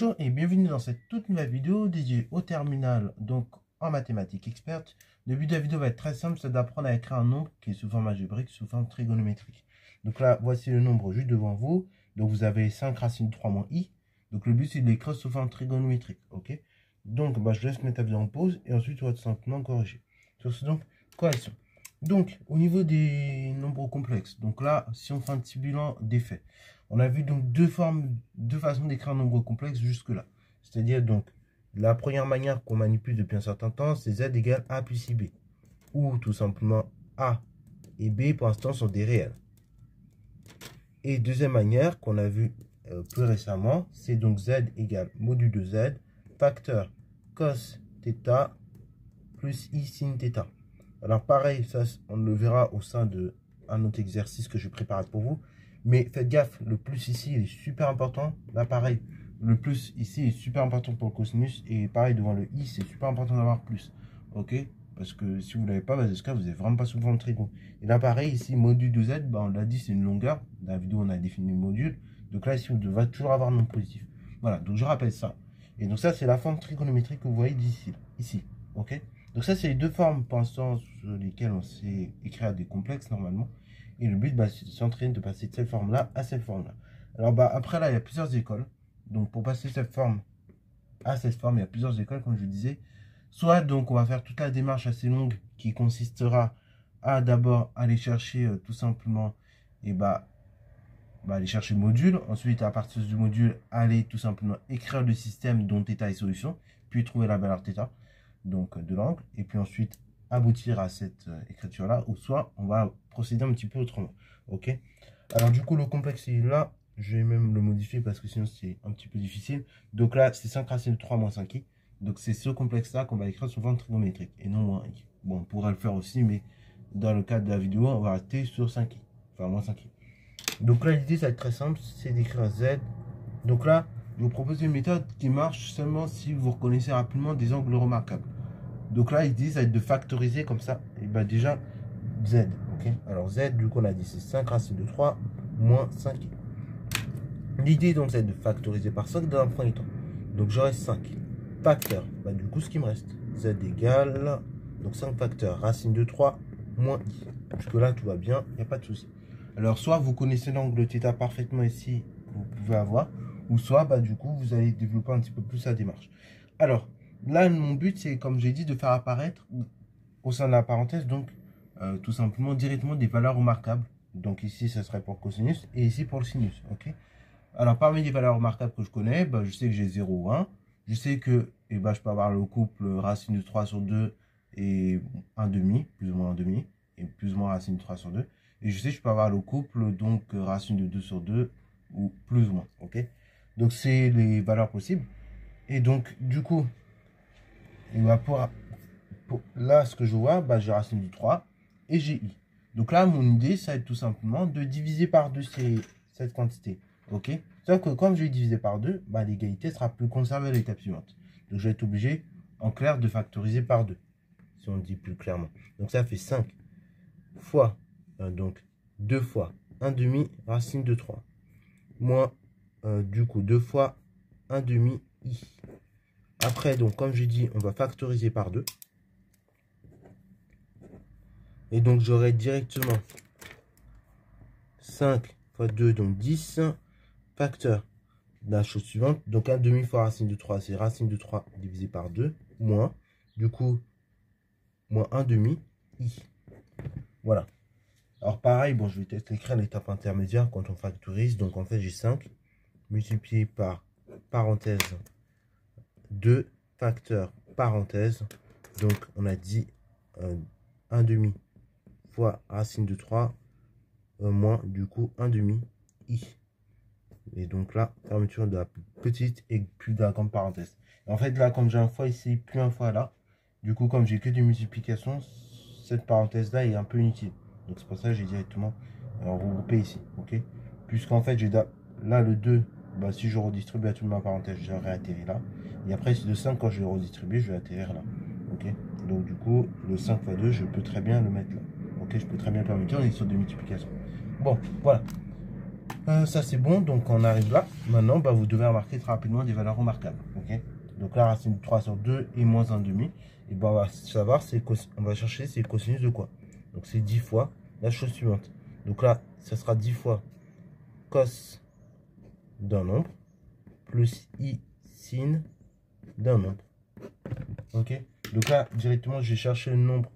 Bonjour et bienvenue dans cette toute nouvelle vidéo dédiée au terminal, donc en mathématiques expertes. Le but de la vidéo va être très simple, c'est d'apprendre à écrire un nombre qui est sous forme algébrique, sous forme trigonométrique. Donc là, voici le nombre juste devant vous. Donc vous avez 5 racines de 3 moins i. Donc le but c'est de l'écrire sous forme trigonométrique, ok? Donc je laisse mettre la vidéo en pause et ensuite on va tout simplement corriger. Sur ce donc, correction. Donc au niveau des nombres complexes, donc là, si on fait un petit bilan des faits, on a vu donc deux façons d'écrire un nombre complexe jusque-là. C'est-à-dire donc, la première manière qu'on manipule depuis un certain temps, c'est z égale a plus ib. Ou tout simplement a et b pour l'instant sont des réels. Et deuxième manière qu'on a vu plus récemment, c'est donc z égale module de z, facteur cos θ plus i sin θ. Alors pareil, ça on le verra au sein d'un autre exercice que je prépare pour vous. Mais faites gaffe, le plus ici il est super important. Là pareil, le plus ici est super important pour le cosinus. Et pareil devant le i, c'est super important d'avoir plus. Ok? Parce que si vous ne l'avez pas, dans ce cas, vous n'êtes vraiment pas souvent le trigon. Et là pareil, ici, module de z, on l'a dit, c'est une longueur. Dans la vidéo, on a défini le module. Donc là, ici, on devrait toujours avoir un nombre positif. Voilà, donc je rappelle ça. Et donc ça, c'est la forme trigonométrique que vous voyez d'ici. Ici. Ok? Donc ça, c'est les deux formes pour l'instant sur lesquelles on sait écrire des complexes normalement. Et le but, c'est de s'entraîner de passer de cette forme-là à cette forme-là. Alors, après, là, il y a plusieurs écoles. Donc, pour passer cette forme à cette forme, il y a plusieurs écoles, comme je le disais. Soit, donc, on va faire toute la démarche assez longue qui consistera à d'abord aller chercher tout simplement, et aller chercher le module. Ensuite, à partir du module, aller tout simplement écrire le système dont θ est solution, puis trouver la valeur θ, donc de l'angle. Et puis ensuite, aboutir à cette écriture là, ou soit on va procéder un petit peu autrement. Ok, alors du coup le complexe est là, je vais même le modifier parce que sinon c'est un petit peu difficile. Donc là c'est 5 racines de 3 moins 5i, donc c'est ce complexe là qu'on va écrire sous forme trigonométrique et non moins i. Bon, on pourra le faire aussi, mais dans le cadre de la vidéo on va rester sur 5i, enfin moins 5i. Donc là l'idée ça va être très simple, c'est d'écrire z. Donc là je vous propose une méthode qui marche seulement si vous reconnaissez rapidement des angles remarquables. Donc là, ils disent de factoriser comme ça. Et bien déjà, z. Ok. Alors z, du coup, on a dit c'est 5 racines de 3 moins 5i. L'idée, donc, c'est de factoriser par 5 dans un premier temps. Donc j'aurai 5 facteurs. Du coup, ce qui me reste, z égale, donc 5 facteurs, racine de 3 moins i. Jusque là, tout va bien, il n'y a pas de souci. Alors, soit vous connaissez l'angle θ parfaitement ici, vous pouvez avoir, ou soit, du coup, vous allez développer un petit peu plus la démarche. Alors, là, mon but, c'est, comme j'ai dit, de faire apparaître au sein de la parenthèse, donc, tout simplement, directement des valeurs remarquables. Donc ici, ça serait pour le cosinus, et ici pour le sinus, ok? Alors, parmi les valeurs remarquables que je connais, je sais que j'ai 0 ou 1. Je sais que je peux avoir le couple racine de 3 sur 2 et 1 demi, plus ou moins 1 demi, et plus ou moins racine de 3 sur 2. Et je sais que je peux avoir le couple, donc, racine de 2 sur 2, ou plus ou moins, ok? Donc, c'est les valeurs possibles. Et donc, du coup, là, ce que je vois, j'ai racine du 3 et j'ai i. Donc là, mon idée, ça va être tout simplement de diviser par 2 cette quantité. Ok? Sauf que comme je vais diviser par 2, l'égalité sera plus conservée à l'étape suivante. Donc je vais être obligé, en clair, de factoriser par 2. Si on le dit plus clairement. Donc ça fait 5 fois, donc 2 fois 1 demi racine de 3. Moins, du coup, 2 fois 1 demi i. Après, donc, comme j'ai dit, on va factoriser par 2. Et donc, j'aurai directement 5 fois 2, donc 10. Facteur de la chose suivante. Donc, 1 demi fois racine de 3, c'est racine de 3 divisé par 2. Moins, du coup, moins 1 demi i. Voilà. Alors, pareil, je vais peut-être écrire l'étape intermédiaire quand on factorise. Donc, en fait, j'ai 5 multiplié par parenthèse 2 facteur parenthèse. Donc, on a dit 1 demi fois racine de 3 moins du coup 1 demi i. Et donc là, fermeture de la petite et plus de la grande parenthèse. Et en fait, là, comme j'ai un fois ici, plus un fois là, du coup, comme j'ai que des multiplications, cette parenthèse-là est un peu inutile. Donc, c'est pour ça que j'ai directement regroupé ici. Ok? Puisqu'en fait, j'ai là le 2, si je redistribue à toute ma parenthèse, j'aurais atterri là. Et après, le 5, quand je vais redistribuer, je vais atterrir là. Ok? Donc, du coup, le 5 fois 2, je peux très bien le mettre là. Ok? Je peux très bien le permettre, on est sur des multiplications. Bon, voilà. Ça c'est bon, donc on arrive là. Maintenant, bah, vous devez remarquer très rapidement des valeurs remarquables. Ok. Donc la racine de 3 sur 2 et moins 1,5. Et bah, on va savoir, on va chercher c'est cosinus de quoi. Donc c'est 10 fois la chose suivante. Donc là, ça sera 10 fois cos d'un nombre plus i sin d'un nombre. Ok. Donc là, directement, je vais chercher le nombre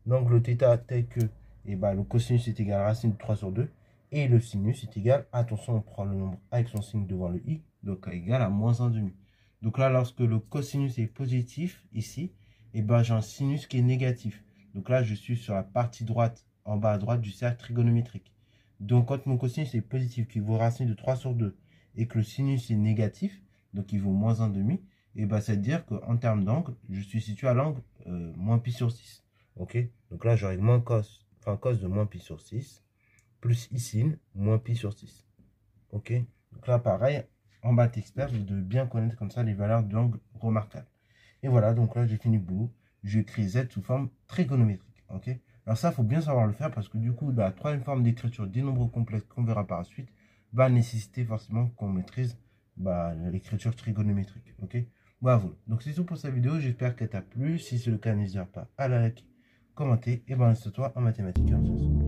d'angle θ tel que et bah, le cosinus est égal à racine de 3 sur 2. Et le sinus est égal, attention, on prend le nombre avec son signe devant le i, donc égal à moins 1,5. Donc là, lorsque le cosinus est positif, ici, et ben j'ai un sinus qui est négatif. Donc là, je suis sur la partie droite, en bas à droite du cercle trigonométrique. Donc quand mon cosinus est positif, qui vaut racine de 3 sur 2, et que le sinus est négatif, donc il vaut moins 1,5, et ben ça veut dire qu'en termes d'angle, je suis situé à l'angle moins pi sur 6. Ok. Donc là, j'aurai moins cos, enfin cos de moins pi sur 6 plus i sin moins pi sur 6. Ok. Donc là, pareil, en maths expert, vous devez bien connaître comme ça les valeurs de l'angle remarquable. Et voilà, donc là, j'ai fini le boulot. J'ai écrit Z sous forme trigonométrique. Ok. Alors ça, il faut bien savoir le faire parce que du coup, la troisième forme d'écriture des nombres complexes qu'on verra par la suite va nécessiter forcément qu'on maîtrise l'écriture trigonométrique. Ok. Bravo. Donc c'est tout pour cette vidéo. J'espère qu'elle t'a plu. Si c'est le cas, n'hésite pas à la liker, commenter et reste toi en mathématiques et en sciences.